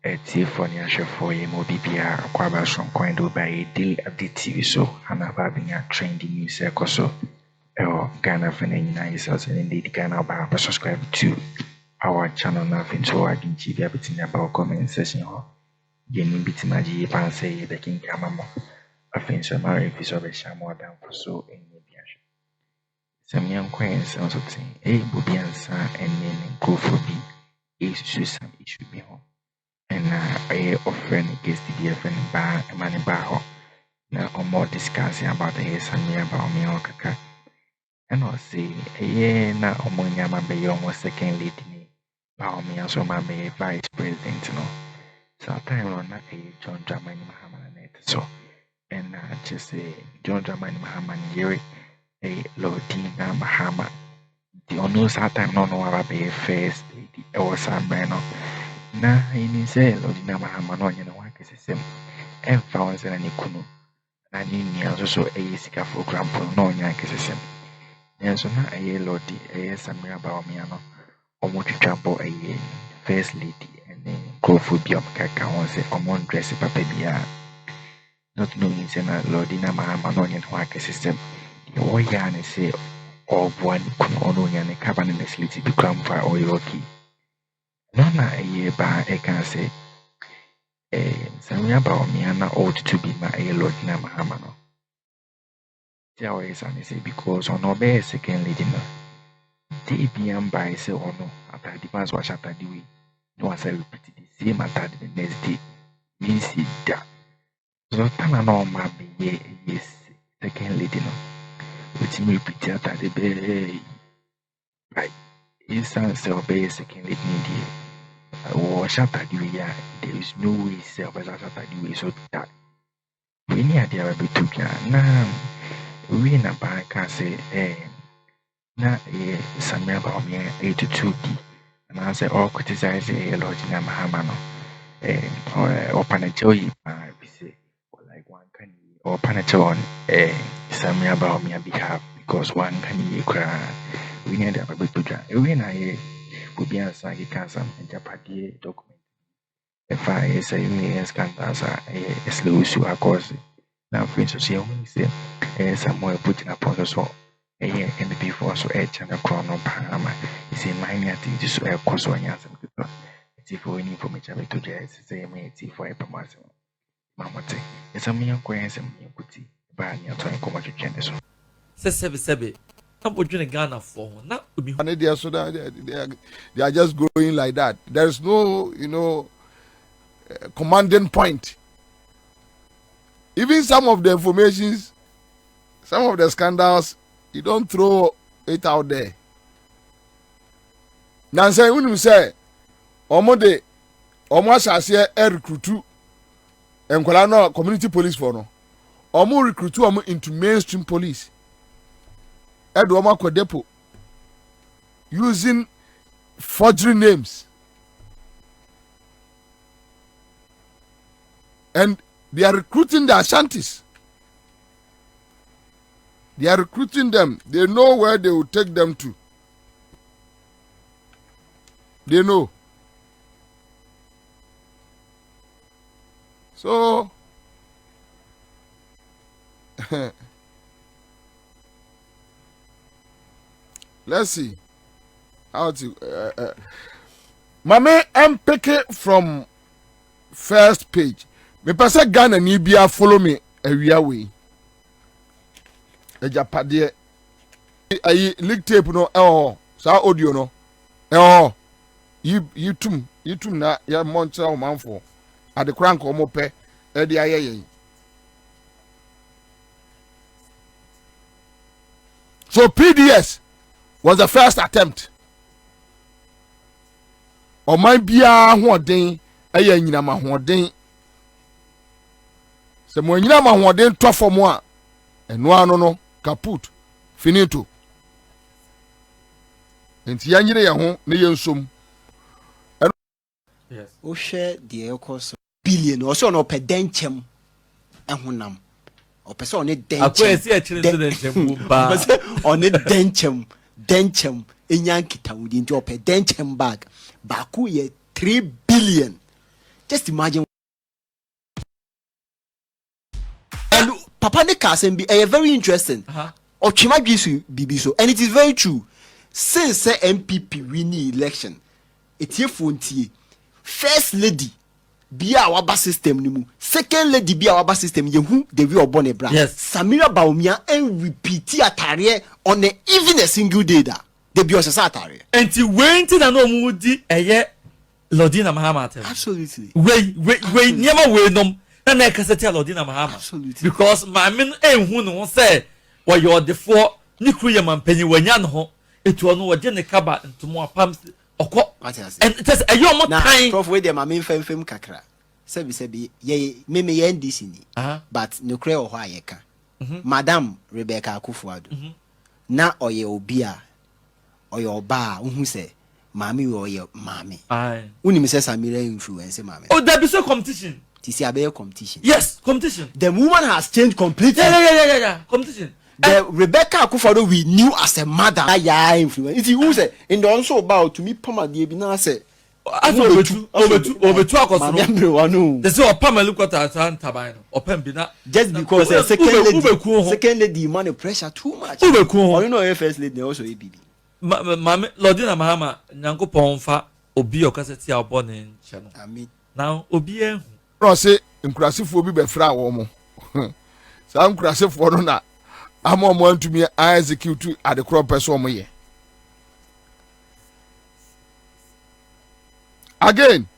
for the show for you, Mobibia, Quabas from Coindo by Daily Update TV. So, I'm about being a trending news circle. So, Ghana for 99,000 and indeed Ghana about subscribe to our channel. Nothing so I can give everything about comment section. Getting bit magic, pan say the king camamo. I think so. My if is over more than for so in the some young queens also saying, Bobiansa and then go for B. Is some issue be home. And I offer Kesi be a friend Baah and Mani Baah. Now, more discussing about the Samira Bawumia Kaka. And I'll say, na Omonia Mabe almost second lady Bawumia, so my vice president. No, so time on John Japa Mahama net. So, and just say John Japa Mahama Yeri, LORDINA Mahama. The honors at time no about the first lady or Samira. Na ini say LORDINA Mahama no nyina wa kesesem emfa won se na nikuno na ni also sika program no nya kesesem enso na Lordi Samira Bawumia no omo twitwabo first lady and crowphobia kaka won se omo dress papa bia not knowing say na LORDINA Mahama no nyina wa kesesem wo ya ne say obo ani kuno no nya ne kaba ne facility bi kramfa o yoki. Nona Baah can say Samira Bawumia na ought to be my LORDINA Mahama no. Tell is and say because on obey second lady no. They be by say or no after the pass wash after the way. No one say repeat the same after the next day. Means it that. So Tana no ma be yes second lady no. Which me repeat after the be right. It's answer obey second lady need or shatter the way, there is no way self as shatter the way so that we need the other bit to now we in a bank can say na Samira Bawumia 82D and I say all criticize LORDINA Mahama no or panachoy we say or like one can or panacho on Samira Bawumia behalf because one can cry we need the other bit to we na will be a sagi cancer and Japa document. If I say millions cancer, a slow issue, of course. Now, for instance, you say, somewhere putting upon the soul, a year and before so edge and Akroma Mahama is in my thing to swear cause one answer. It's if we need from each other to jazz, say, may for a promotion. Mamma, it's a million coins and me putty, but you're trying to come to change. Sebe. Ghana for not to be so that they are just growing like that. There is no, commanding point. Even some of the informations, some of the scandals, you don't throw it out there. Now say when you say, Omode, Omwa recruit and Kolano community police for no. Omo recruit into mainstream police. Edwoma Kodepo using forgery names, and they are recruiting the Ashantis. They are recruiting them. They know where they will take them to. They know. So let's see how to Mame I'm picking from first page. Me pese Ghana ni bia follow me awia we. Japa de ayi leak tape no sa audio no you tum na ya moncha o manfo ade krank o mo pe e de ayeye. So PDS was the first attempt. Or my bia hoden aya nyina ma hoden. Se mo nyina ma hoden to for mo a eno ano no kaput finito. Enti ya nyire ye ho ne ye nsom. Yes. O share the cost billion or so no per denchem ehunam. O person on it denchem. On it denchem enyan kita wudi nti ope denchem bag baku ye 3 billion Just imagine. And Papa ne Kasen be very interesting. Or Chima Bibi so, and it is very true. Since MPP winning election, it's here for first lady be our bus system nimu. Second lady be our bus system. Yehu the real bonnet brand. Yes. Samira Bawumia and repeat atare on even a single day da. The be atare. And to wait till no moody a year Lordina Mahama. Absolutely. Wait, never wait no. And I can say Lordina Mahama. Absolutely. Because my men ain't who no say well you're the four nuclear man penny when yan ho. It will know a general cabin to more pumps. And it is a young time. Prof, wait, my main film kakra. Sebi, ye, me NDC ni. But no creo hoayeka. Madam Rebecca Kufuadu. Na oye obia, oye oba, who say, Mammy or your mammy. Aye. Uni Mrs. Samira influence, mammy. Oh, there be so competition. Tisi abe competition. Yes, competition. The woman has changed completely. Yeah. Competition. The Rebecca Akufo we knew as a mother. Yeah, influence. It's who say in the also about to me Pama the Ebina say. Over two akosoro. They say Pama look at our turbine or Pembina. Just because second lady money pressure too much. Or you know first lady also ABB. Lordina Mahama nyanko ponfa obi okaseti abon in channel. Amen. Now obi en. No say nkurasifo bi be fra wo mo. Sa nkurasifo no na I'm on to me execute at the crop person here. Again,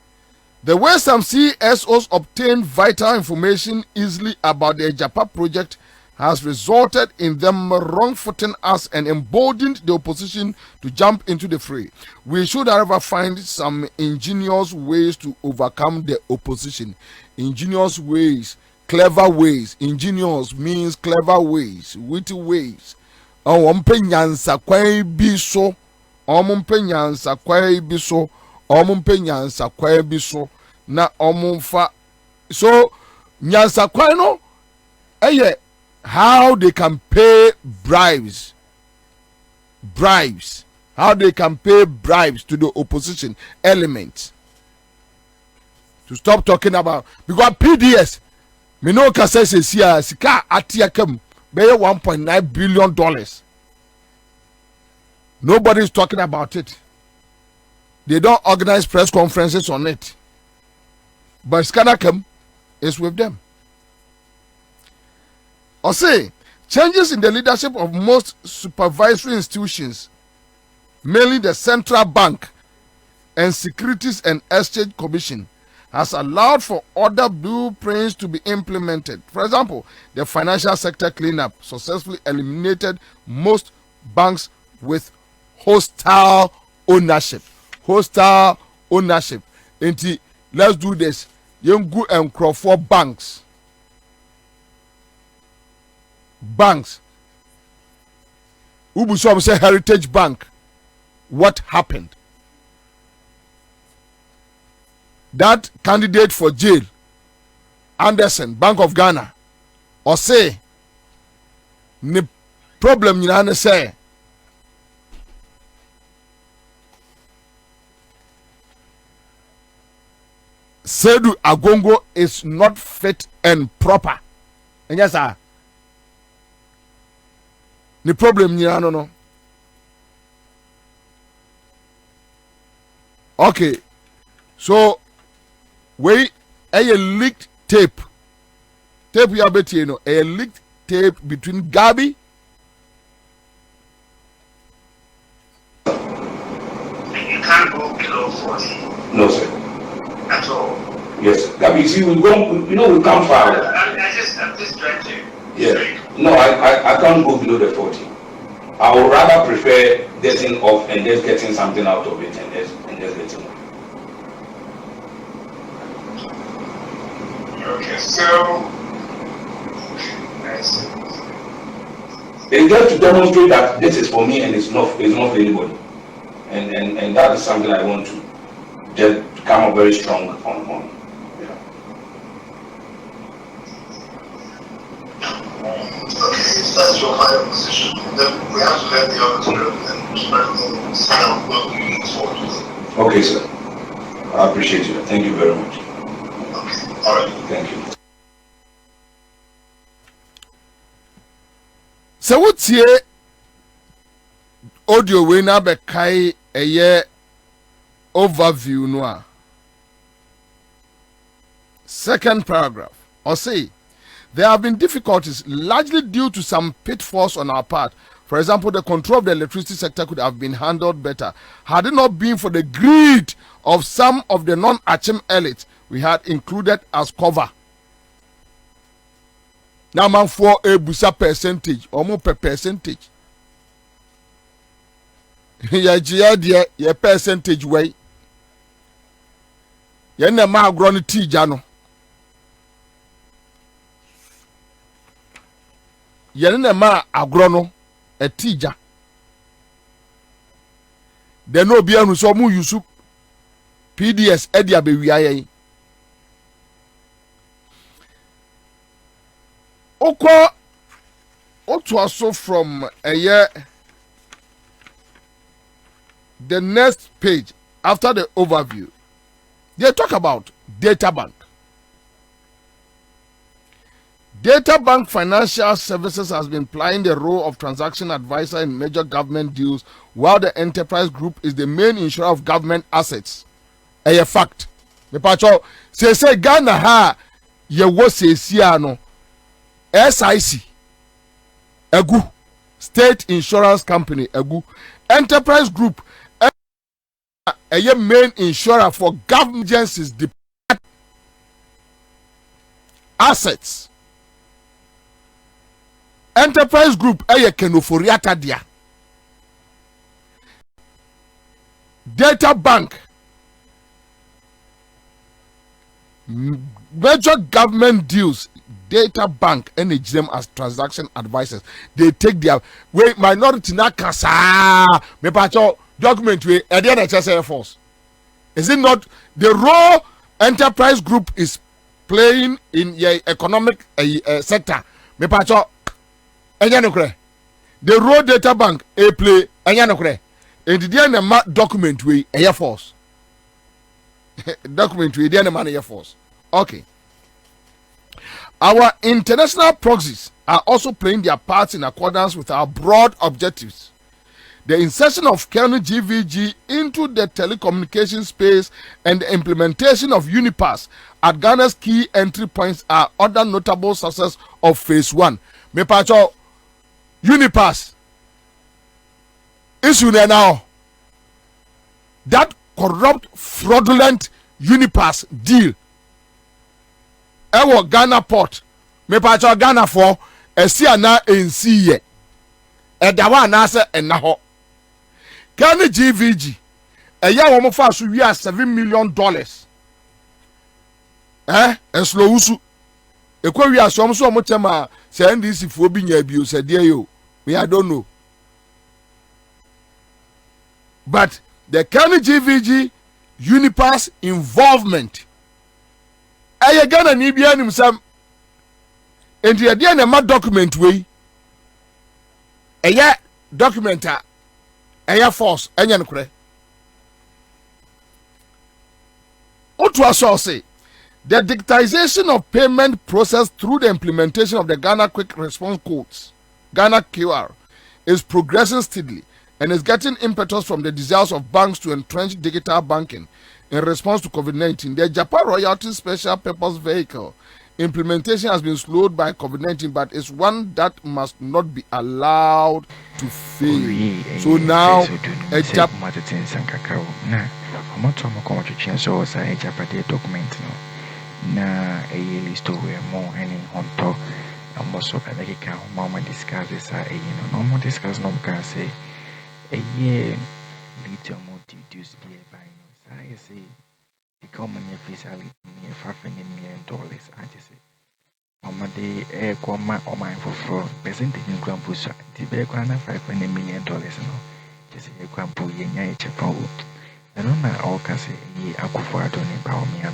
the way some CSOs obtain vital information easily about the Japa project has resulted in them wrong-footing us and emboldened the opposition to jump into the fray. We should, however, find some ingenious ways to overcome the opposition. Ingenious ways. Clever ways. Ingenious means clever ways, witty ways. Ompenyansa kwai biso. Ompenyansa kwai biso. Ompenyansa kwai biso. Na omunfa. So nyansa kwai no. How they can pay bribes. How they can pay bribes to the opposition element. To stop talking about because PDS. Me no ka say sia sika atiakam be $1.9 billion. Nobody is talking about it. They don't organize press conferences on it. But Skanakam is with them. Or say changes in the leadership of most supervisory institutions, mainly the Central Bank and Securities and Exchange Commission, has allowed for other blueprints to be implemented. For example, the financial sector cleanup successfully eliminated most banks with hostile ownership. Hostile ownership. Let's do this. Young and Crawford banks. Banks. Ubusom say Heritage Bank. What happened? That candidate for jail, Anderson, Bank of Ghana, or say, the problem you say, Sedu Agongo is not fit and proper. And yes, sir. The problem you no. Okay, so. We a leaked tape you are betting, you know, a leaked tape between Gabi. You can't go below 40. No, sir. At all. Yes, Gabi. You see, we come far. I'm just trying to. Yeah. No, I can't go below the 40. I would rather prefer getting off and just getting something out of it and just getting off. Okay, so nice. It's just to demonstrate that this is for me and it's not for anybody, and that is something I want to just come up very strong on. Yeah. Okay, if that's your higher position, then we have to let the others know and sign up what we need for. Okay, sir. I appreciate you. Thank you very much. All right. Thank you. So what's here? Audio we na be kai a overview no. Second paragraph. Or say, there have been difficulties largely due to some pitfalls on our part. For example, the control of the electricity sector could have been handled better had it not been for the greed of some of the non-Achim elites we had included as cover. Now, man, for a busa percentage or more per percentage. Ya percentage way. Ya na ma grown tea jano. Ya na ma agrono a tija. There no be anu so mu use PDS edia be wiaye. Oko also from a year. The next page after the overview, they talk about data bank. Data Bank Financial Services has been playing the role of transaction advisor in major government deals, while the enterprise group is the main insurer of government assets. A fact. The pacho say Ghana ha ye wo no SIC egu State Insurance Company egu enterprise group a main insurer for government agencies assets. Enterprise group a kenoforiata dia. Data bank major government deals. Data bank engage them as transaction advisors. They take their way minority na kasa me pacho document we at the NHS Force. Is it not the role enterprise group is playing in your economic sector? Me pacho the role data bank a play and the document we Air Force. Document we the man Air Force. Okay. Our international proxies are also playing their parts in accordance with our broad objectives. The insertion of kernel GVG into the telecommunication space and the implementation of Unipass at Ghana's key entry points are other notable successes of phase 1. Me pacho Unipass issue now. That corrupt, fraudulent Unipass deal. Ewo Ghana port. Me pacho Ghana for na NC ye. Edawa na se enaho. Kani GVG. Eya wo mo fa so wi $7 million. Eslo usu. Ekwa wi asom so mo tema se NDC fo bi nya bi o se de yo. Me I don't know. But the Kani GVG Unipass involvement. Eye Ghana ni bia nim sam. Enti e de na ma document we. Eye documenta Air Force enya nkure. Otu aso say the digitization of payment process through the implementation of the Ghana Quick Response Codes, Ghana QR, is progressing steadily and is getting impetus from the desires of banks to entrench digital banking in response to COVID-19. The Japa Royalty Special Purpose Vehicle implementation has been slowed by COVID-19, but it's one that must not be allowed to fail. So now, a Japa document na a list of more any on top. And most of the mama discuss this. No more discuss no can say a year little more reduced by I say the common officially near $5 million. I just say Mama de air comma or mine for fraud percentage in Grand Pusa, the bear $5 million. No, just a Grampo Yenya Chapel. And on my all can say ye Akufado in Bawumia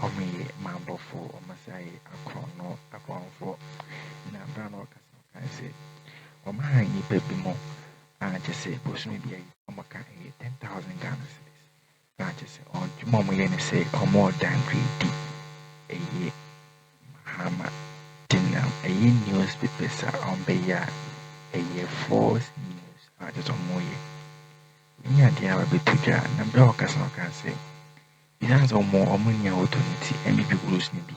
or me Mambo for or Masai Akroma for Nambran or can say or my ye baby more. I just say, push me be a 10,000 Ghana cedis. I just say, or Mama say, or more than 3D a year. in newspapers on Baah, a year false news. I just on more. Near the hour betuja, and brokers no can say. It has more ammonia opportunity, and maybe bruise maybe.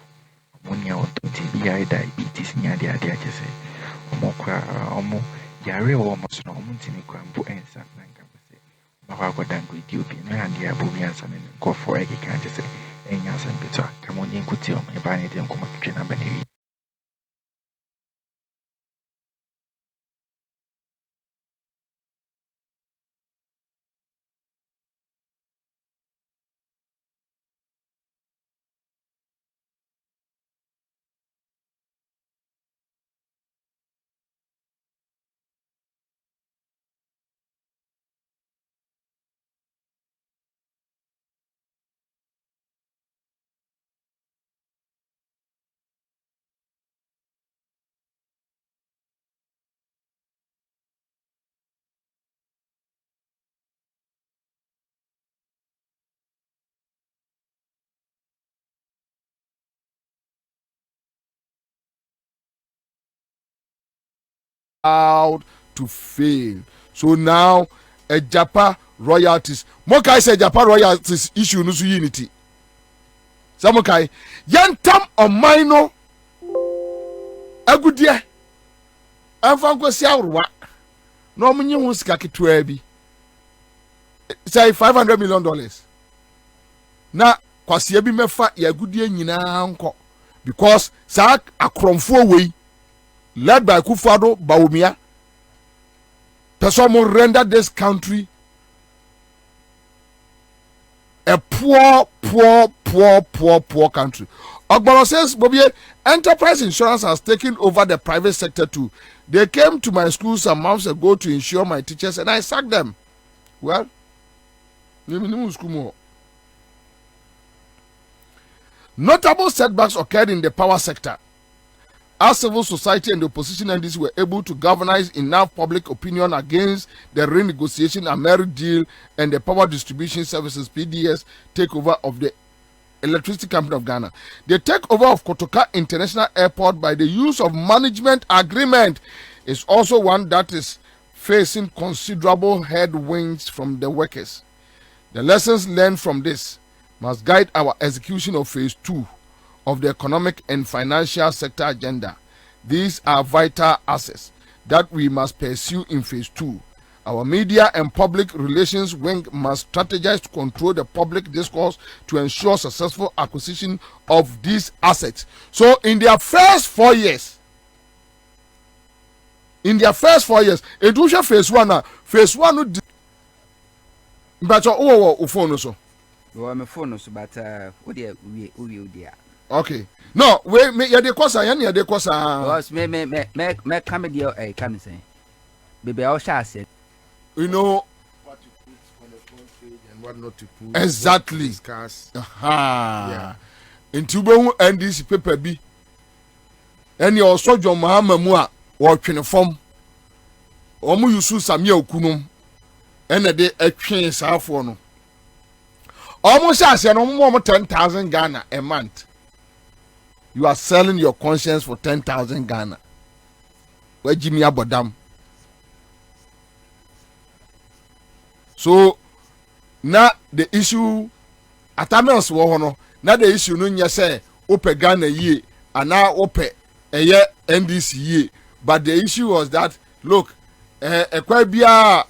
Ammonia opportunity be I diabetes near the idea to say. Omo, Yare almost no Muntini Crampo and San. Mahako dan go Ethiopia no and dia Bawumia san and go for a can just say enya san beto come on in kuti o me ba ne dem kuma twetwe na ba ne out to fail. So now a Japa royalties. Mokai say Japa royalties issue no unity. Samokai yantam on minor agudia. Anfanko sia urwa. No munye hu sika ketwa bi. Say $500 million. Na kwase bi mefa ya agudia nyina nko because sa akromfo we led by Kufado Bawumia, person will render this country a poor country. Ogboro says, Bobby, enterprise insurance has taken over the private sector too. They came to my school some months ago to insure my teachers and I sacked them. Well, notable setbacks occurred in the power sector. As civil society and the opposition entities were able to galvanize enough public opinion against the renegotiation and merit deal and the power distribution services PDS takeover of the Electricity Company of Ghana. The takeover of Kotoka International Airport by the use of management agreement is also one that is facing considerable headwinds from the workers. The lessons learned from this must guide our execution of phase 2 of the economic and financial sector agenda. These are vital assets that we must pursue in phase 2. Our media and public relations wing must strategize to control the public discourse to ensure successful acquisition of these assets. So in their first 4 years, it was phase 1. Phase 1 but phone so. Well, my phone so but we okay. No, wait, me ya de kosa, ya de kosa. Was me come there come say. Baby, I shall say. You know what to put on the front page and what not to put. Exactly. Discuss. Yeah. Into be NDC paper bi. Any also John Mahama mu a wo twene fom. Omo yusu Samira okunum. Ene de atwen saafo no. Omo sha ase no mo 10,000 Ghana a month. You are selling your conscience for 10,000 Ghana. Where Jimmy Abodam. So now the issue atamels wo no na the issue no nya say ope Ghana ye and now ope eye NDC ye, but the issue was that look ekwa bia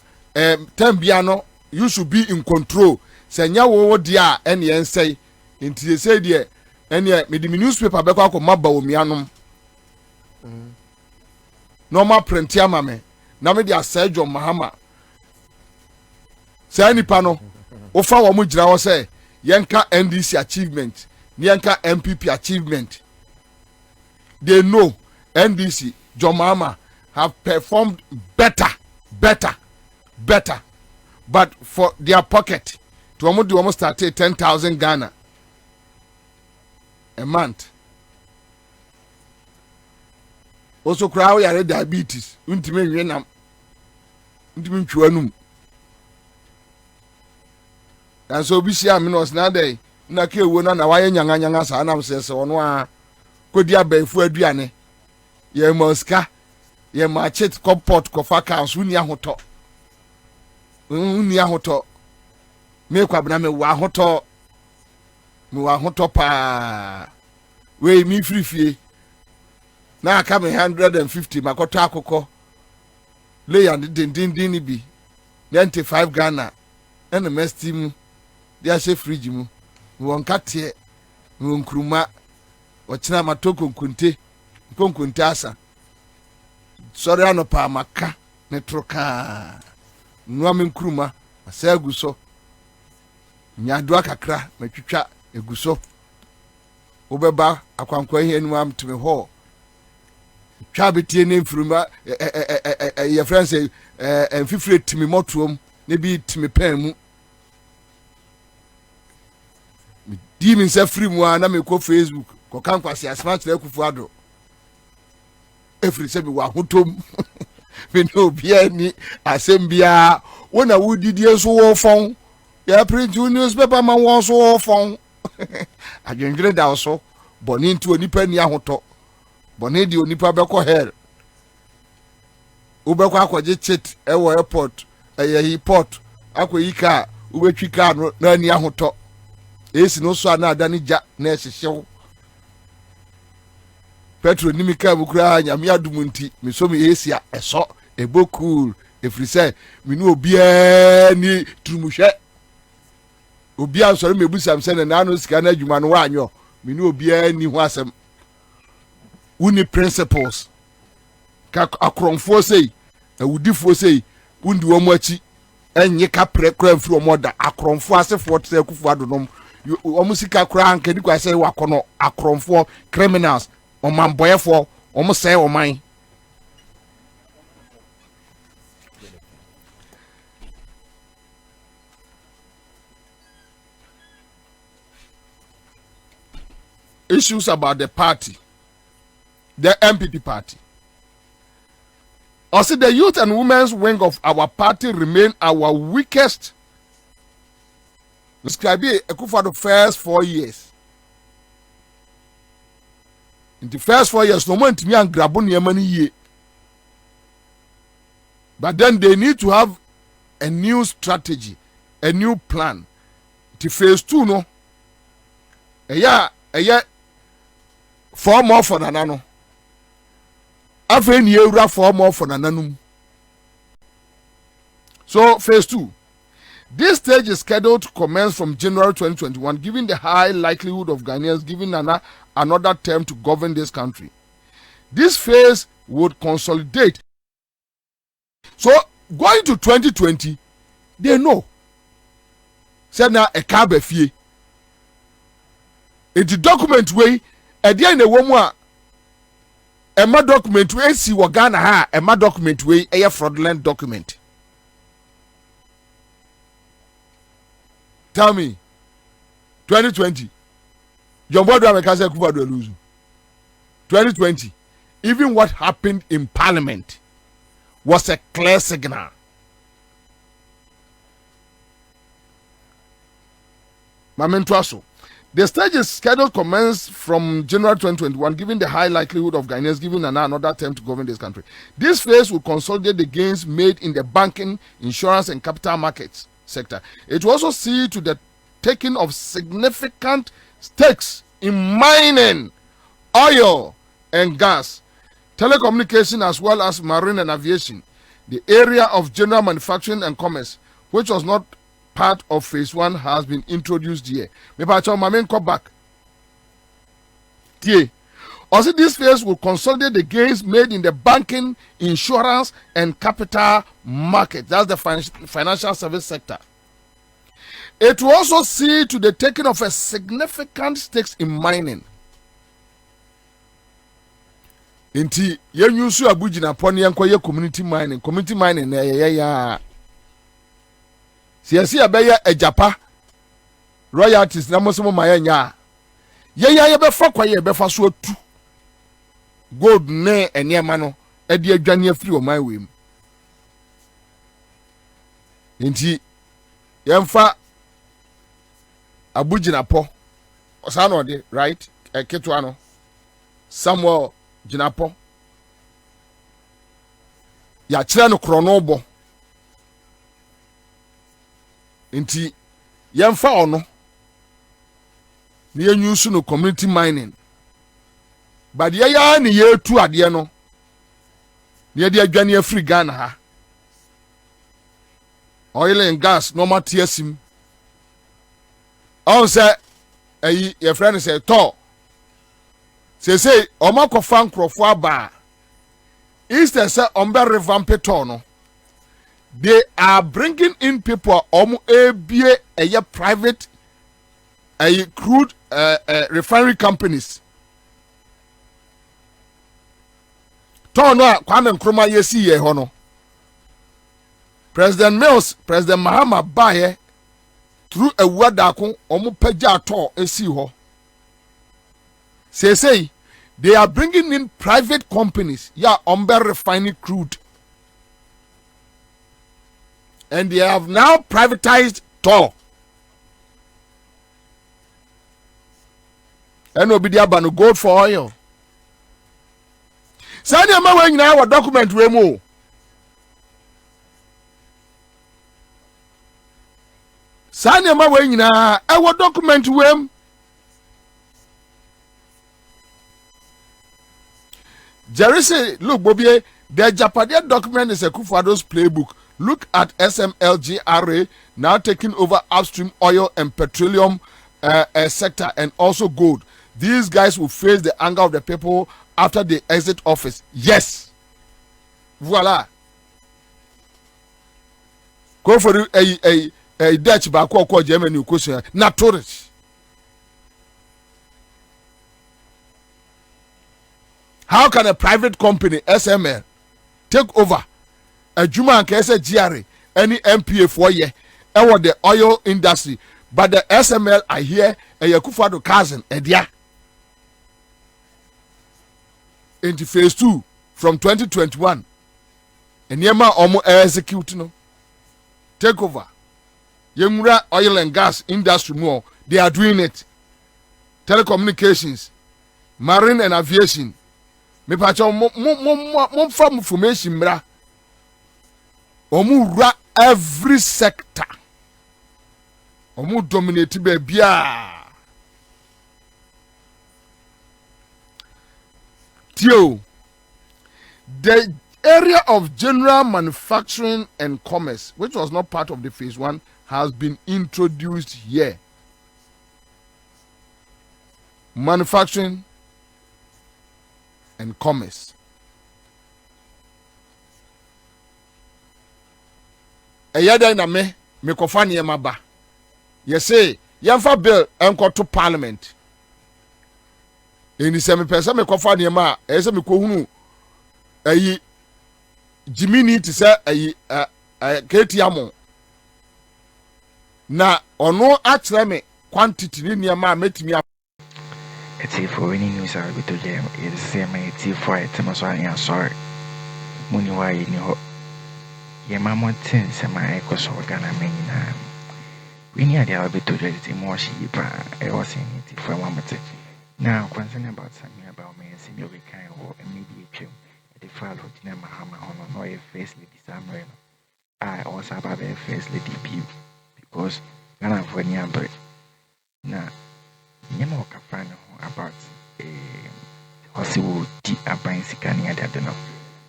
tem bia no you should be in control. Senya wo dia ene yen say nti they say there ene me the newspaper be kwa Bawumia nom normal print ya mame na me dia Sergio Mahama say nipa no ofa wo mu gira wo say yenka NDC achievement yenka MPP achievement. They know NDC John Mahama have performed better, but for their pocket to almost start 10,000 Ghana a month. Also crowd ya diabetes untime wenam untime twanum. And so be share minus na day na ke wo na waye nyanga sa na se se ono a kodi abafu aduane ye moska ye machete comport kofa cows uni ahoto me kwabna me wa hoto pa we mi free na aka me 150 makoto akoko lay and din bi 95 Ghana and the mess team dia she fridge mu won katie won kruma ochina matoko nkunte asa sorry anopa maka ne troka nwa me nkruma asa aguso nyado akakra matwitwa eguso obeba akwankwa hianu am teme ho twa betie ne mfuruma your friends say enfifire timi motuom ne bi timi pan mu di mi se free mu na me ko Facebook ko kan kwase asma kire kufu ado efiri se bi wa hotom me no bia ni asembia wona wudidie so wo fon ya print newspaper man won so wo fon adwenjire da so boni nti onipa ni ahoto boni di onipa be ko hell ubekwa akwaje chit ewo airport airport akoyika ubetwika no na ni ahoto esi no so ana adani ja na ehihyew petro nimika bukura nyame adumunti mesomi esi a eso ebocool efrise minu obia ni turumuhwe obia sori mebusa mse na anu sika na adwuma no wanyo minu obia ni ho asem uni principles ka akromfo sei awudifo sei undi wo mo achi enye ka prekra mfiri omoda akromfo asefo tse kufu adonom omo sika kra anka ni kwa sei wakono akromfo criminals omamboyefo omo sei oman issues about the party, the MPP party. Also, the youth and women's wing of our party remain our weakest. Describe it for the first 4 years. In the first 4 years, no one to me and grab on your money. But then they need to have a new strategy, a new plan. The phase 2, no. A year. 4 more for nanano. Afen yeura 4 more for nananum. So phase 2. This stage is scheduled to commence from January 2021, given the high likelihood of Ghanaians giving another term to govern this country. This phase would consolidate. So going to 2020, they know. Say na a cab fee. In the document way. Edi na wo mu a ema document we si wo Ghana ha ema document we e fraudulent document. Tell me 2020 John Bodo Amekase Kubado lose 2020 even what happened in parliament was a clear signal. Mamento aso. The stage is scheduled to commence from January 2021, given the high likelihood of Ghanaians giving another term to govern this country. This phase will consolidate the gains made in the banking, insurance, and capital markets sector. It will also see to the taking of significant stakes in mining, oil, and gas, telecommunication, as well as marine and aviation, the area of general manufacturing and commerce, which was not part of phase 1 has been introduced here. Maybe I tell my main come back. Also, this phase will consolidate the gains made in the banking, insurance, and capital market. That's the financial service sector. It will also see to the taking of a significant stakes in mining. Inti yen yusu abujina poni yenkoye community mining na ya siasi abeya Japa royalties na mosemo mayanya ye be fa kwaye be fa so atu gold ne enema no e de adwane afiri o man wem nti yemfa abujina po osano de right ketwa no Samuel Jinapo ya kyerɛ no krono bɔ nti yɛmfa ɔno ne yɛnyusu no community mining but yɛya ne yɛtu adeɛ no ne yɛde adwane afiri Ghana ha oil and gas no matter asim on say your friend say to say omakɔfa nkrɔfo aba instead say ombe revamp no they are bringing in people ebie a private crude refinery companies to no Kwame Nkrumah yesi ye ho no President Newz, President Mahama Baah through a word akon omo pagya to esi ho. Say they are bringing in private companies, refining crude. And they have now privatized Tor. And obidia banu gold for oil. Sani ama we nyina wa document we mu. Sani ama we nyina e document we. Jerry say, look, Bobie, the Japanese document is a Kufado's playbook. Look at SMLGRA now taking over upstream oil and petroleum sector and also gold. These guys will face the anger of the people after they exit office. Yes. Voila. Go for a Dutch back or Germany question. Not tourists. How can a private company, SML, take over a Juma and Kesi GRA, any MPA for ye, and the oil industry, but the SML are here, and Yakufado cousin, and yeah. Into phase 2 from 2021, and Yema Omo execute no take over. Yemura oil and gas industry more, they are doing it. Telecommunications, marine and aviation. Me pacho mo from information bra omu ra every sector omu dominate be bia tio the area of general manufacturing and commerce, which was not part of the phase 1, has been introduced here. Manufacturing and commerce. Eyada na me kofa ne maba. Ye say yamfa bill enko to parliament. Eni se me pesa me kofa ne ma, e se me kohunu ayi Jimini to say ayi Ketiamo. Na ono atre me quantity ni ma metimi. It's for any news I will to jam. It's the same. It's for it. I'm sorry. Money why you know. Your mamma tins and my echoes are gonna mean. We need the Alberto to more sheep. I was in it for 1 minute. Now, concern about Samira about me and Senior kind or immediate at the file of Mahama on a face lady Samira. I also have a face lady Pew because none of when you're bird. Now, Nemo Cafano about possible deep abine sicania that don't know.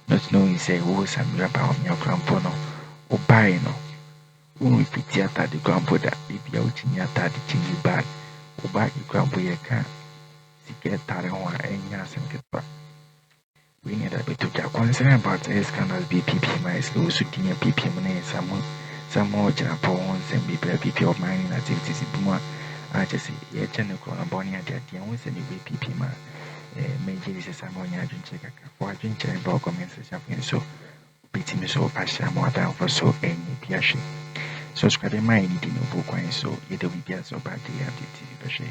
Not knowing say who Samira Bawumia grandpa no or buy no. Who repeat theatre the grandpa that if you're out in your daddy change bad or buy your grandpa you can't get Taran and Yas and get back. We need a bit to get concerned about a scandal BPP my slow shooting a PP money some more Japa ones and BP of mining activities in Buma. I just say, yeah, Channel Bonnie at the only PP man. Major is a Samonia drink check for a drink and ball comments so beating me so passion more than for so any passion. Subscribe my anything of book so it will be so bad the TV.